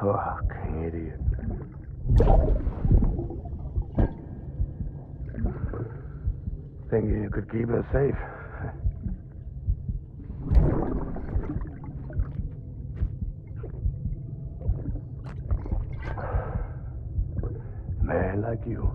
Fucking idiot. Thinking you could keep us safe. Man like you.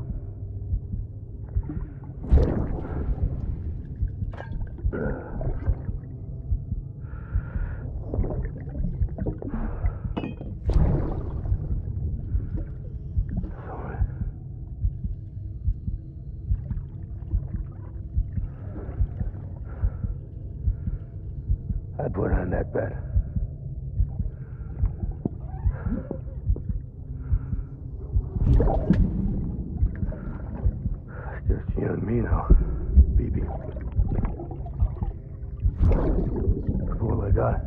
I put on that bet. It's just you and me now, baby. That's all I got.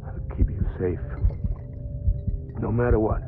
I'll keep you safe. No matter what.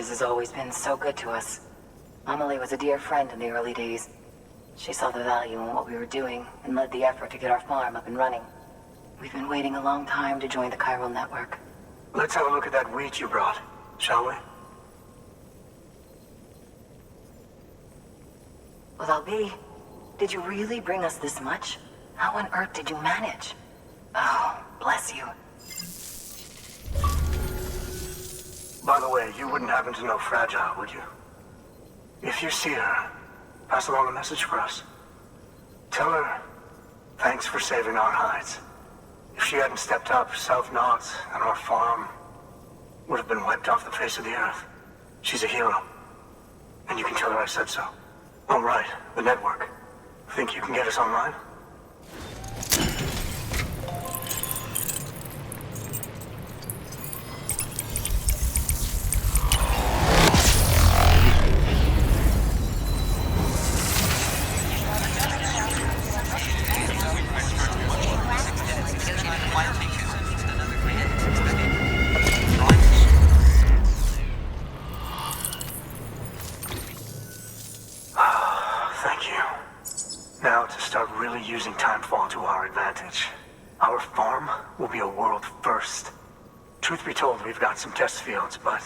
Has always been so good to us. Amelie was a dear friend in the early days. She saw the value in what we were doing and led the effort to get our farm up and running. We've been waiting a long time to join the chiral network. Let's have a look at that wheat you brought, shall we? Well, Albi, did you really bring us this much? How on earth did you manage? Oh, bless you. By the way, you wouldn't happen to know Fragile, would you? If you see her, pass along a message for us. Tell her, thanks for saving our hides. If she hadn't stepped up, South Knots and our farm would have been wiped off the face of the earth. She's a hero. And you can tell her I said so. Oh, right, the network. Think you can get us online? Using timefall to our advantage. Our farm will be a world first. Truth be told, we've got some test fields, but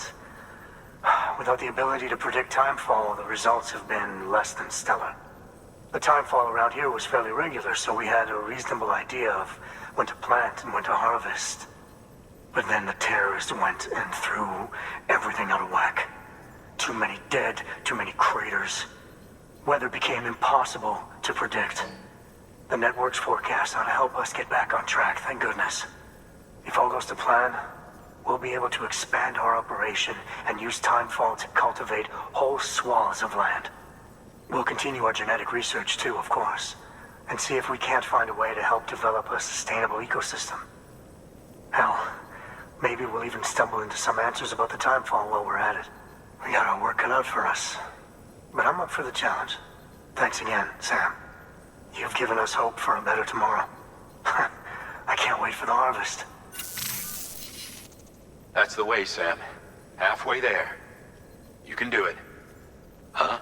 without the ability to predict timefall, the results have been less than stellar. The timefall around here was fairly regular, so we had a reasonable idea of when to plant and when to harvest. But then the terrorists went and threw everything out of whack. Too many dead, too many craters. Weather became impossible to predict. The network's forecast ought to help us get back on track, thank goodness. If all goes to plan, we'll be able to expand our operation and use timefall to cultivate whole swaths of land. We'll continue our genetic research too, of course, and see if we can't find a way to help develop a sustainable ecosystem. Hell, maybe we'll even stumble into some answers about the timefall while we're at it. We got our work cut out for us, but I'm up for the challenge. Thanks again, Sam. You've given us hope for a better tomorrow. I can't wait for the harvest. That's the way, Sam. Halfway there. You can do it. Huh?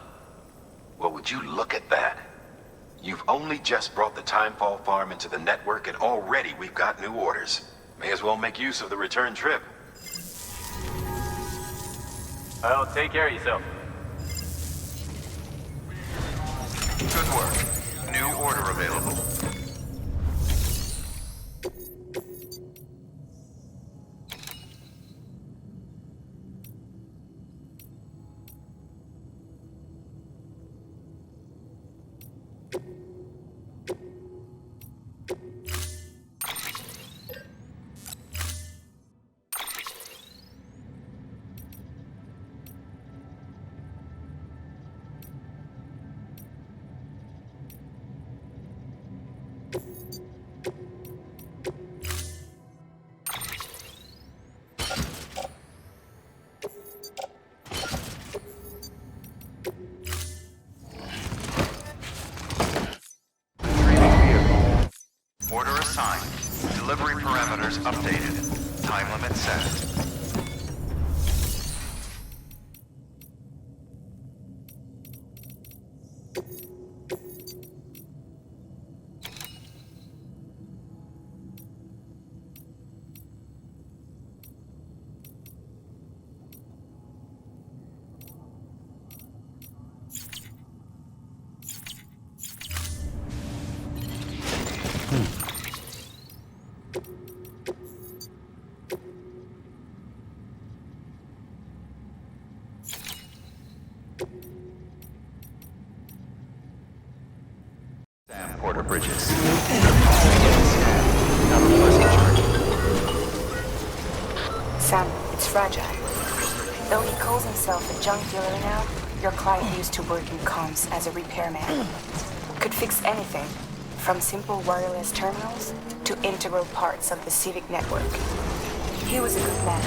Well, would you look at that? You've only just brought the Timefall farm into the network and already we've got new orders. May as well make use of the return trip. Well, take care of yourself. Good work. New order available. Order assigned. Delivery parameters updated. Time limit set. Porter Bridges. Sam, it's fragile. Though he calls himself a junk dealer now, your client used to work in comms as a repairman. Could fix anything, from simple wireless terminals to integral parts of the civic network. He was a good man,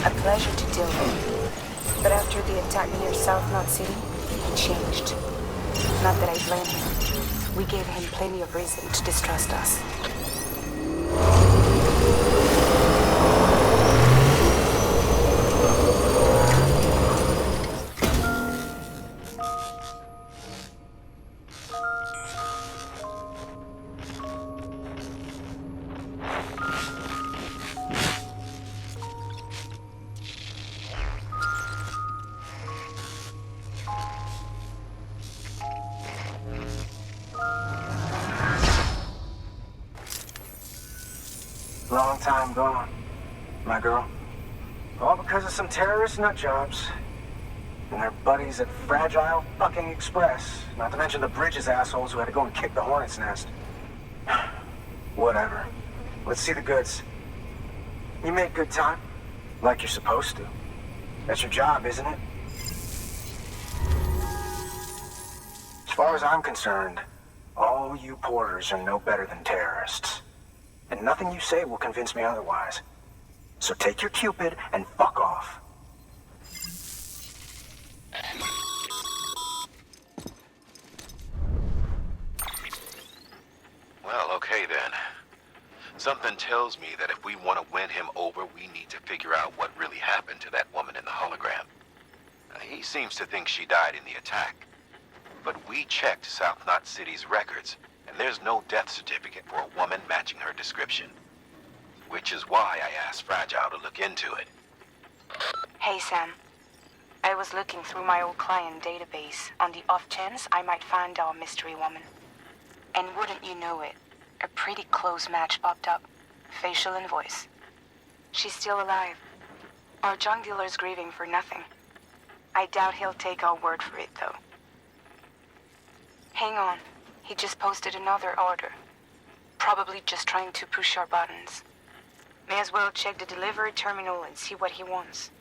a pleasure to deal with. But after the attack near South Knot City, he changed. Not that I blame him. We gave him plenty of reason to distrust us. Long time gone, my girl. All because of some terrorist nutjobs. And their buddies at Fragile fucking Express. Not to mention the Bridges assholes who had to go and kick the hornet's nest. Whatever. Let's see the goods. You make good time. Like you're supposed to. That's your job, isn't it? As far as I'm concerned, all you porters are no better than terrorists. And nothing you say will convince me otherwise. So take your Cupid and fuck off. Well, okay then. Something tells me that if we want to win him over, we need to figure out what really happened to that woman in the hologram. He seems to think she died in the attack. But we checked South Knot City's records, and there's no death certificate for a woman matching her description. Which is why I asked Fragile to look into it. Hey, Sam. I was looking through my old client database on the off chance I might find our mystery woman. And wouldn't you know it, a pretty close match popped up. Facial and voice. She's still alive. Our junk dealer's grieving for nothing. I doubt he'll take our word for it, though. Hang on. He just posted another order. Probably just trying to push our buttons. May as well check the delivery terminal and see what he wants.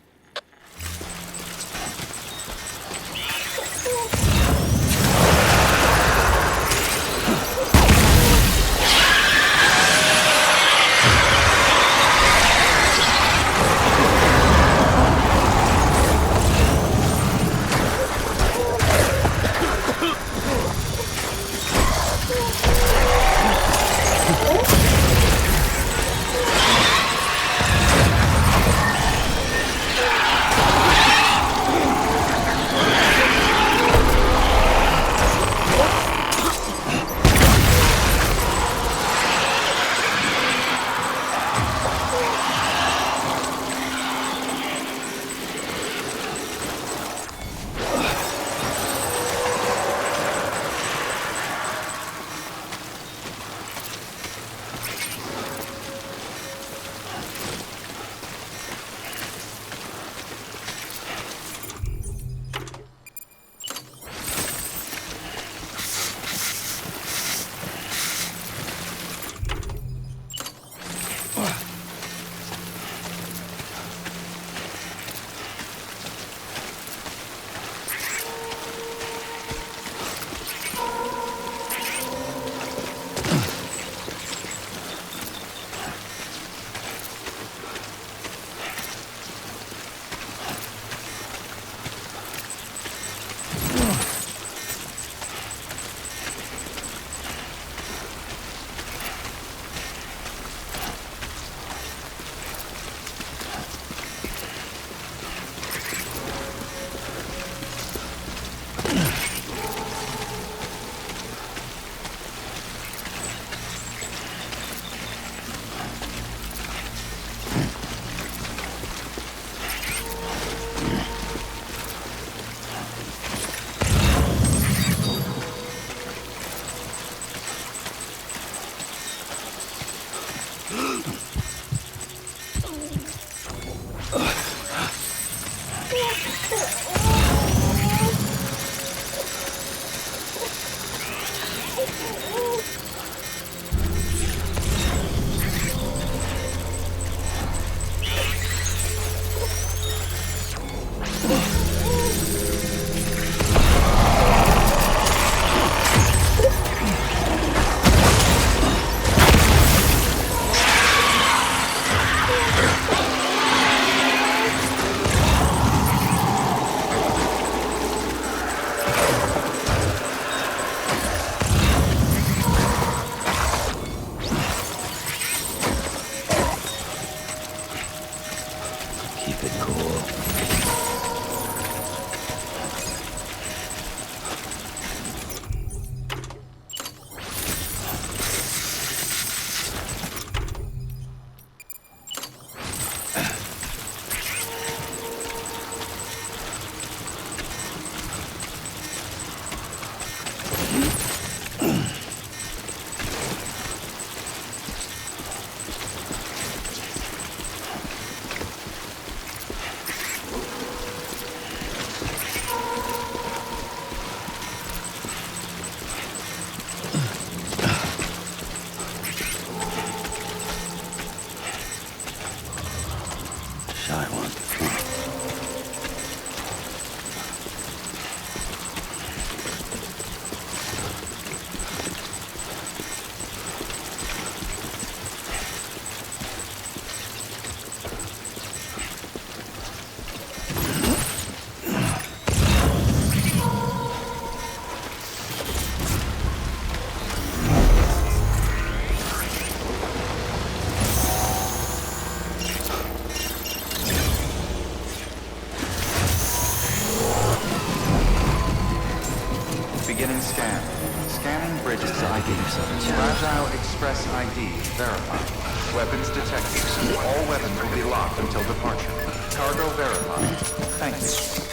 Fragile Express ID verified. Weapons detected. All weapons will be locked until departure. Cargo verified. Thank you.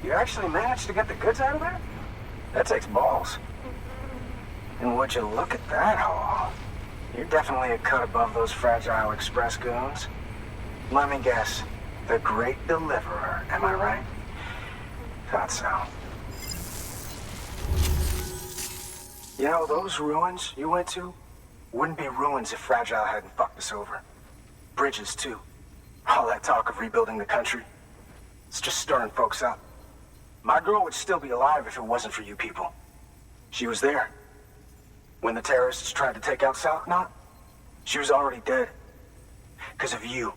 You actually managed to get the goods out of there? That takes balls. And would you look at that haul? You're definitely a cut above those fragile express goons. Let me guess. The great deliverer, am I right? Thought so. You know, those ruins you went to wouldn't be ruins if Fragile hadn't fucked us over. Bridges, too. All that talk of rebuilding the country. It's just stirring folks up. My girl would still be alive if it wasn't for you people. She was there. When the terrorists tried to take out South Knot, she was already dead. Because of you.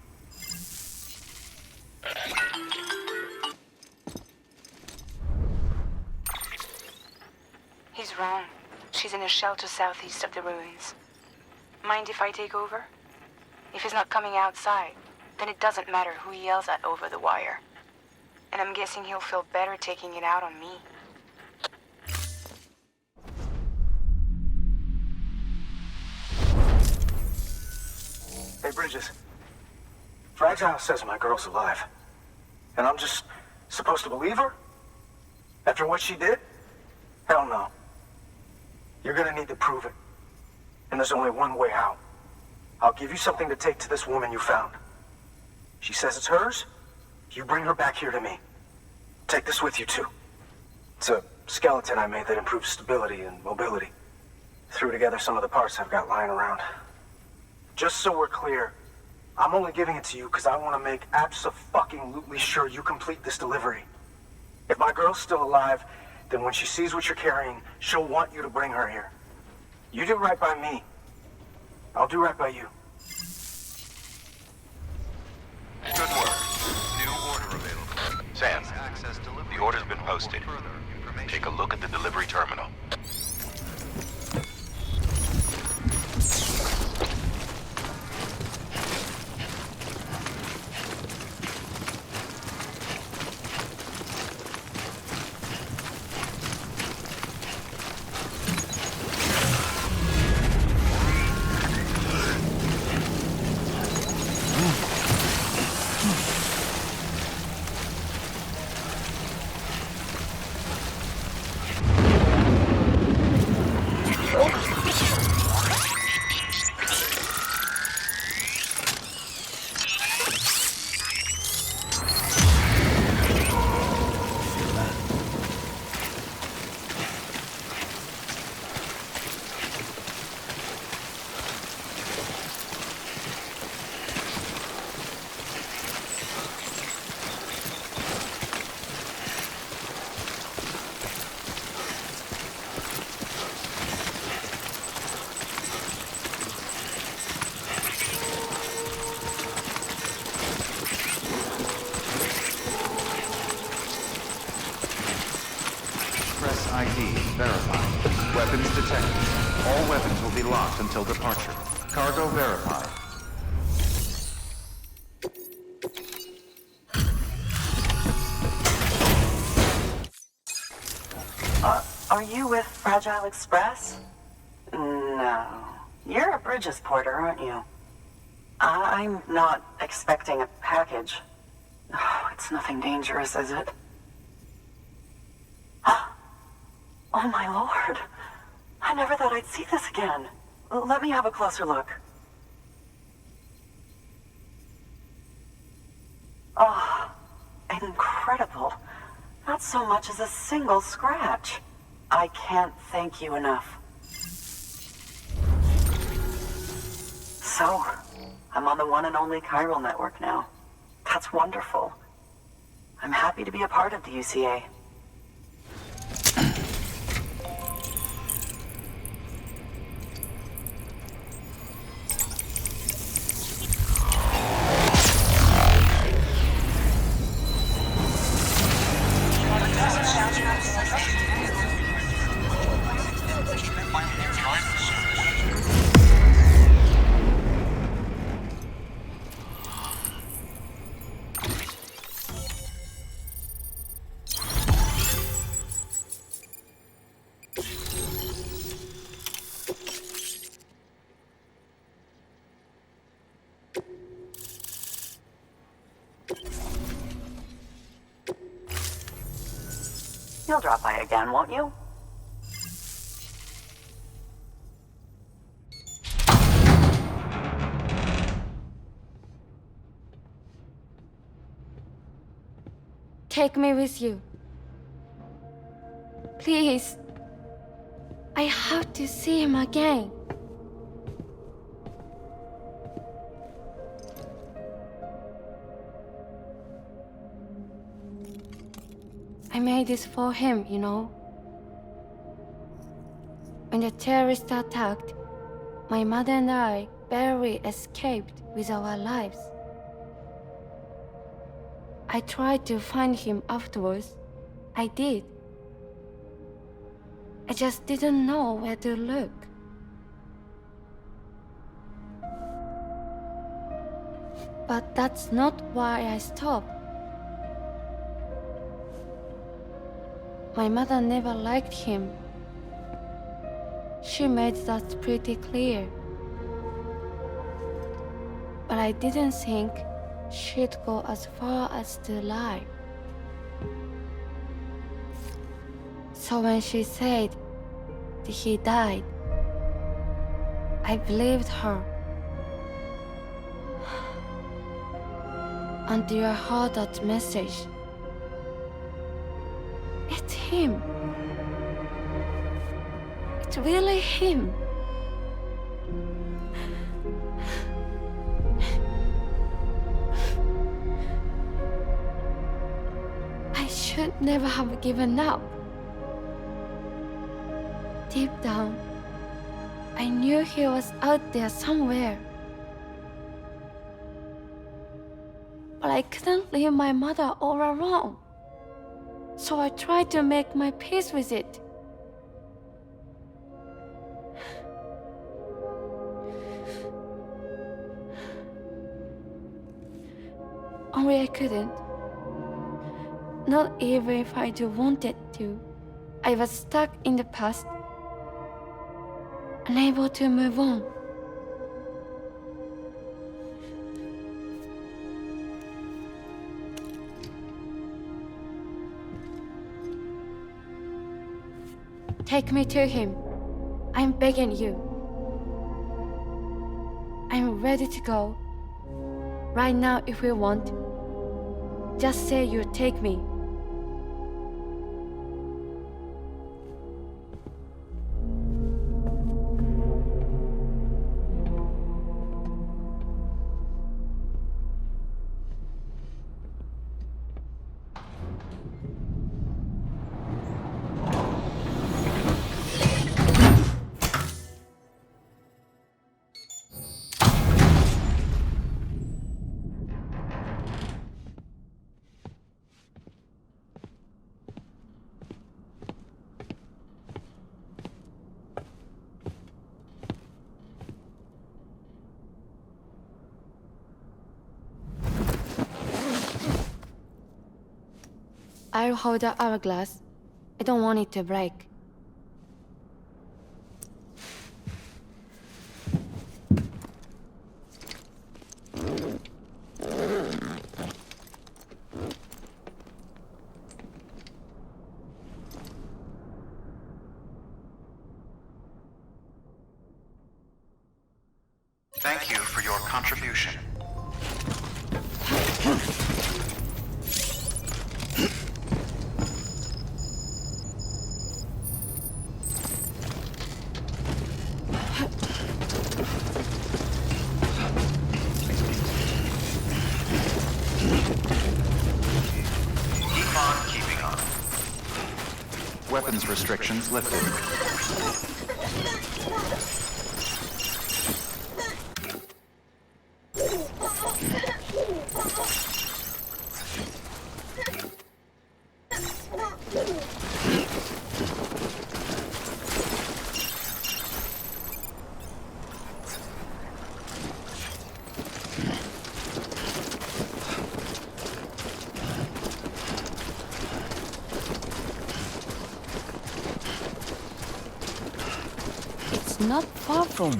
He's wrong. She's in a shelter southeast of the ruins. Mind if I take over? If he's not coming outside, then it doesn't matter who he yells at over the wire. And I'm guessing he'll feel better taking it out on me. Hey, Bridges. Fragile says my girl's alive. And I'm just supposed to believe her? After what she did? Hell no. You're gonna need to prove it. And there's only one way out. I'll give you something to take to this woman you found. She says it's hers. You bring her back here to me. Take this with you, too. It's a skeleton I made that improves stability and mobility. Threw together some of the parts I've got lying around. Just so we're clear, I'm only giving it to you because I want to make abso-fucking-lutely sure you complete this delivery. If my girl's still alive, then when she sees what you're carrying, she'll want you to bring her here. You do right by me. I'll do right by you. Good work. New order available. Sam, the order's been posted. Take a look at the delivery terminal. ID verified. Weapons detected. All weapons will be locked until departure. Cargo verified. Are you with Fragile Express? No. You're a Bridges porter, aren't you? I'm not expecting a package. Oh, it's nothing dangerous, is it? Oh my lord. I never thought I'd see this again. Let me have a closer look. Oh, incredible. Not so much as a single scratch. I can't thank you enough. So, I'm on the one and only chiral network now. That's wonderful. I'm happy to be a part of the UCA. You'll drop by again, won't you? Take me with you. Please. I have to see him again. I made this for him, you know. When the terrorists attacked, my mother and I barely escaped with our lives. I tried to find him afterwards. I did. I just didn't know where to look. But that's not why I stopped. My mother never liked him. She made that pretty clear. But I didn't think she'd go as far as to lie. So when she said that he died, I believed her. Until I heard that message. It's him. It's really him. I should never have given up. Deep down, I knew he was out there somewhere. But I couldn't leave my mother all alone. So I tried to make my peace with it. Only I couldn't. Not even if I wanted to. I was stuck in the past, unable to move on. Take me to him. I'm begging you. I'm ready to go. Right now if you want. Just say you take me. I'll hold the hourglass. I don't want it to break. Thank you for your contribution. Weapons restrictions lifted. Not far from.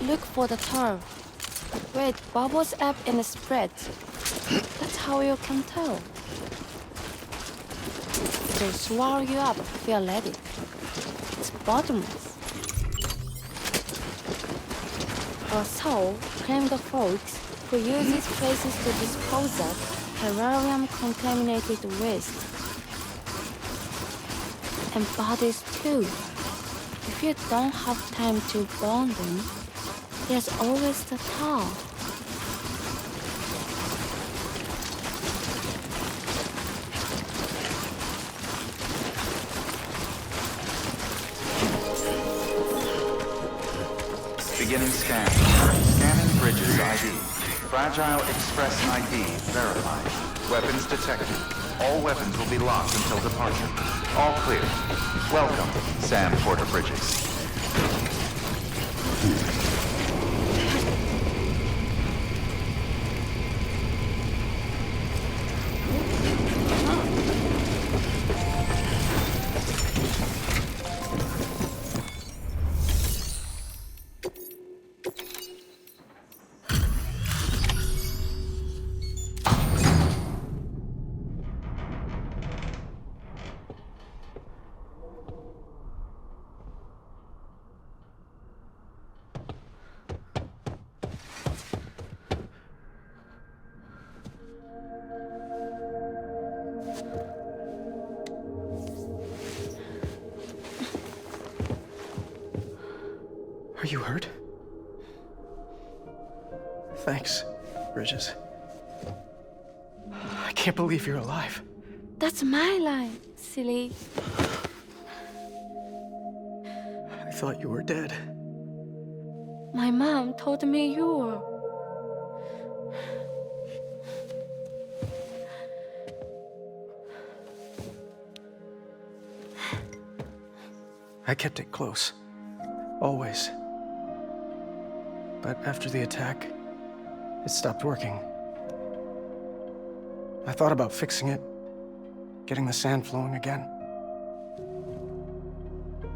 Look for the turf, where it bubbles up and spreads. That's how you can tell. They'll swallow you up if you're ready. It's bottomless. Our soul claimed the folks who use these places to dispose of terrarium-contaminated waste. And bodies too. If you don't have time to burn them, there's always the tar. Beginning scan. Scanning bridges ID. Fragile Express ID verified. Weapons detected. All weapons will be locked until departure. All clear. Welcome, Sam Porter Bridges. Are you hurt? Thanks, Bridges. I can't believe you're alive. That's my line, silly. I thought you were dead. My mom told me you were. I kept it close. Always. But after the attack, it stopped working. I thought about fixing it, getting the sand flowing again.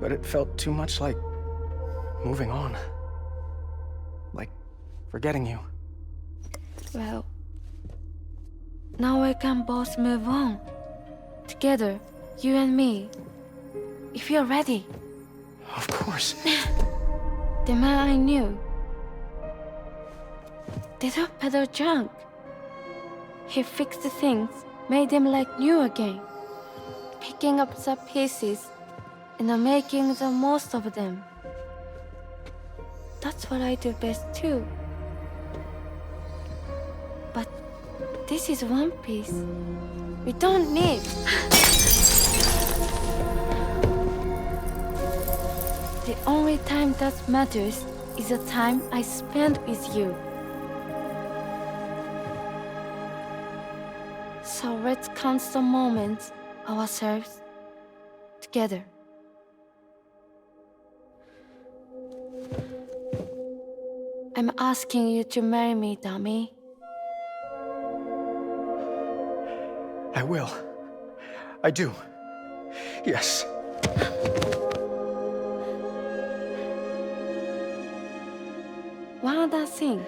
But it felt too much like moving on. Like forgetting you. Well, now we can both move on. Together, you and me. If you're ready. Of course. The man I knew. They don't peddle junk. He fixed the things, made them like new again. Picking up the pieces and making the most of them. That's what I do best too. But this is one piece. We don't need. The only time that matters is the time I spend with you. So let's count the moments ourselves together. I'm asking you to marry me, dummy. I will. I do. Yes. One other thing.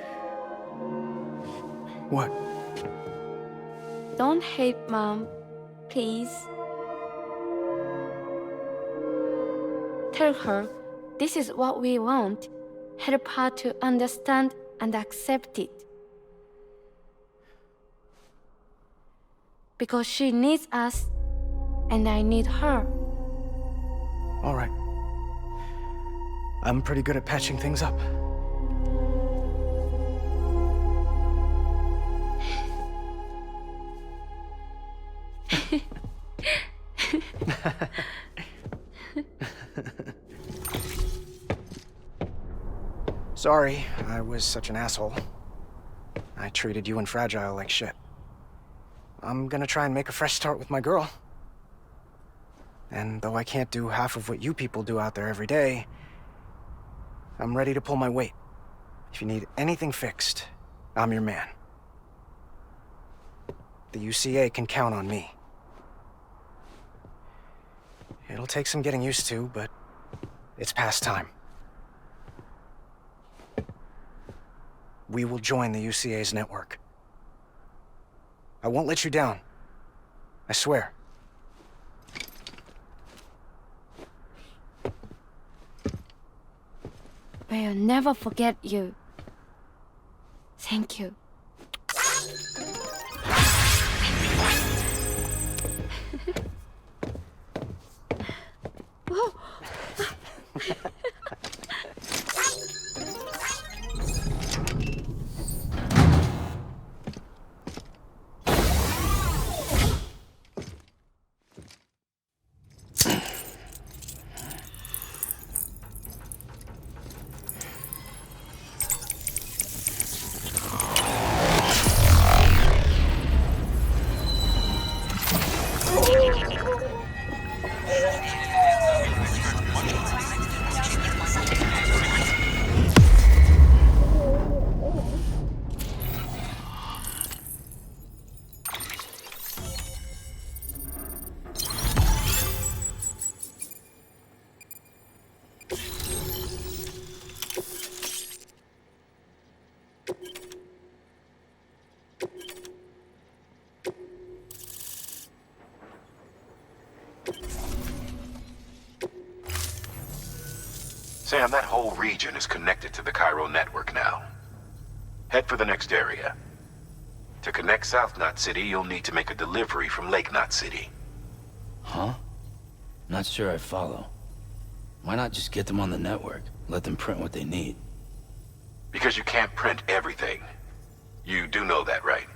What? Don't hate Mom, please. Tell her this is what we want. Help her to understand and accept it. Because she needs us, and I need her. All right. I'm pretty good at patching things up. Sorry, I was such an asshole. I treated you and Fragile like shit. I'm gonna try and make a fresh start with my girl. And though I can't do half of what you people do out there every day, I'm ready to pull my weight. If you need anything fixed, I'm your man. The UCA can count on me. It'll take some getting used to, but it's past time. We will join the UCA's network. I won't let you down. I swear. We'll never forget you. Thank you. Sam, that whole region is connected to the Cairo network now. Head for the next area. To connect South Knot City, you'll need to make a delivery from Lake Knot City. Huh? Not sure I follow. Why not just get them on the network? Let them print what they need. Because you can't print everything. You do know that, right?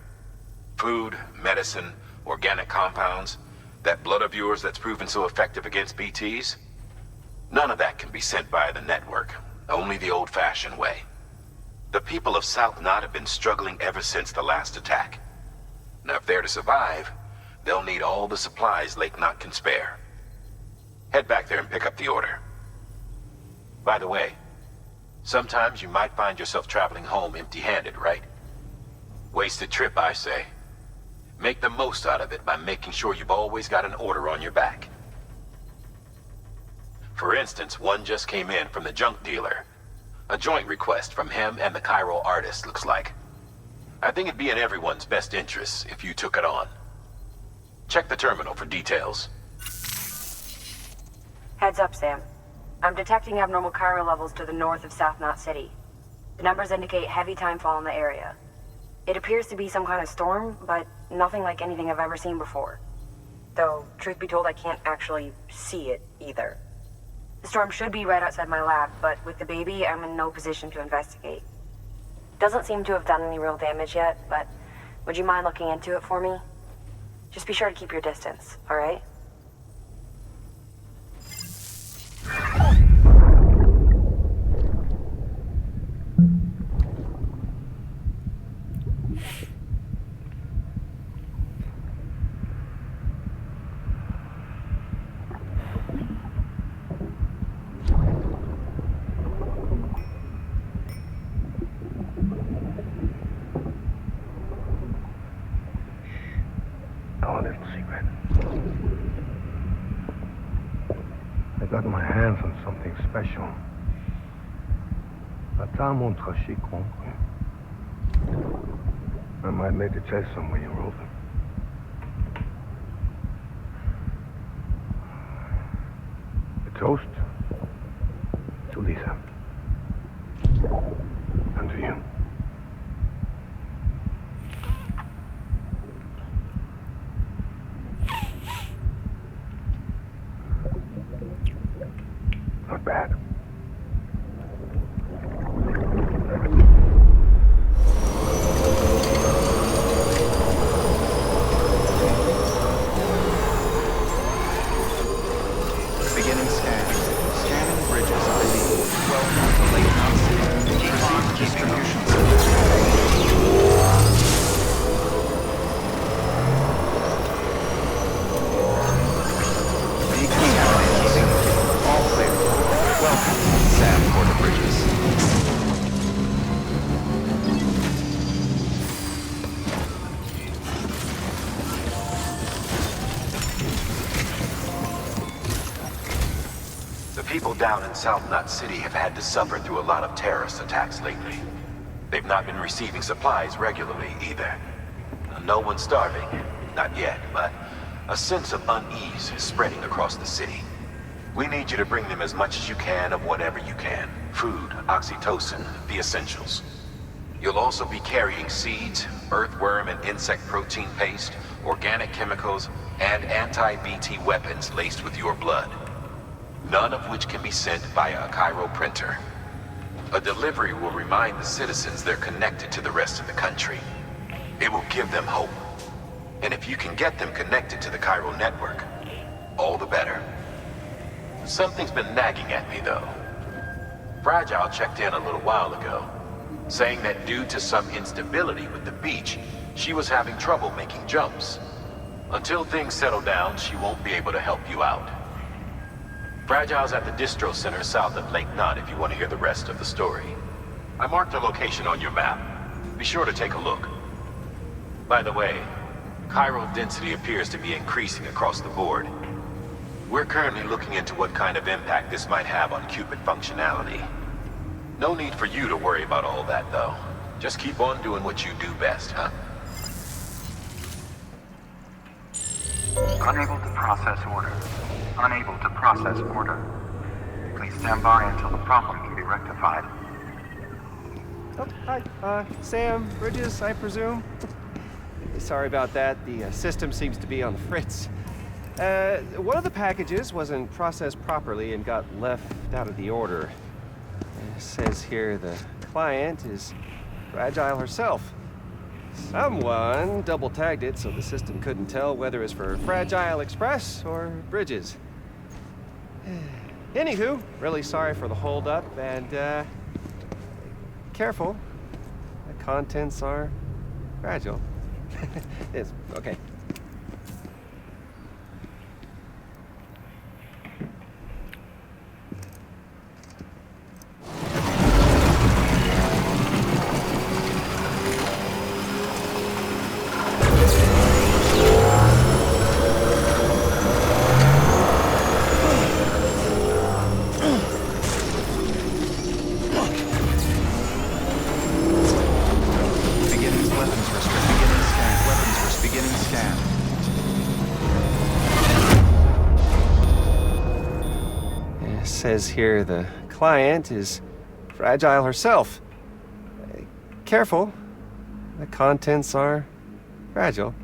Food, medicine, organic compounds, that blood of yours that's proven so effective against BTs? None of that can be sent via the network, only the old-fashioned way. The people of South Knot have been struggling ever since the last attack. Now, if they're to survive, they'll need all the supplies Lake Knot can spare. Head back there and pick up the order. By the way, sometimes you might find yourself traveling home empty-handed, right? Wasted trip, I say. Make the most out of it by making sure you've always got an order on your back. For instance, one just came in from the junk dealer. A joint request from him and the Cairo artist, looks like. I think it'd be in everyone's best interest if you took it on. Check the terminal for details. Heads up, Sam. I'm detecting abnormal Cairo levels to the north of South Knot City. The numbers indicate heavy timefall in the area. It appears to be some kind of storm, but nothing like anything I've ever seen before. Though, truth be told, I can't actually see it either. The storm should be right outside my lab, but with the baby, I'm in no position to investigate. Doesn't seem to have done any real damage yet, but would you mind looking into it for me? Just be sure to keep your distance, all right? I got my hands on something special. Attends mon trachet compris. I might make a test somewhere you wrote them. A toast to Lisa. And to you. Not bad. Beginning scan. Scanning bridges ID. Welcome to Lake Knot City. Receive distribution center. Decontaminating. All clear. Welcome, Sam for the bridges. The people down in South Knot City have had to suffer through a lot of terrorist attacks lately. They've not been receiving supplies regularly either. No one's starving. Not yet, but a sense of unease is spreading across the city. We need you to bring them as much as you can of whatever you can. Food, oxytocin, the essentials. You'll also be carrying seeds, earthworm and insect protein paste, organic chemicals, and anti-BT weapons laced with your blood. None of which can be sent via a Cairo printer. A delivery will remind the citizens they're connected to the rest of the country. It will give them hope. And if you can get them connected to the Cairo network, all the better. Something's been nagging at me, though. Fragile checked in a little while ago, saying that due to some instability with the beach, she was having trouble making jumps. Until things settle down, she won't be able to help you out. Fragile's at the distro center south of Lake Knot if you want to hear the rest of the story. I marked the location on your map. Be sure to take a look. By the way, chiral density appears to be increasing across the board. We're currently looking into what kind of impact this might have on Cupid functionality. No need for you to worry about all that, though. Just keep on doing what you do best, huh? Unable to process order. Unable to process order. Please stand by until the problem can be rectified. Oh, hi. Sam, Bridges, I presume? Sorry about that. The system seems to be on the fritz. One of the packages wasn't processed properly and got left out of the order. It says here the client is Fragile herself. Someone double-tagged it so the system couldn't tell whether it's for Fragile Express or Bridges. Anywho, really sorry for the hold-up, and, careful. The contents are fragile. It's okay. Says here the client is Fragile herself. Careful, the contents are fragile.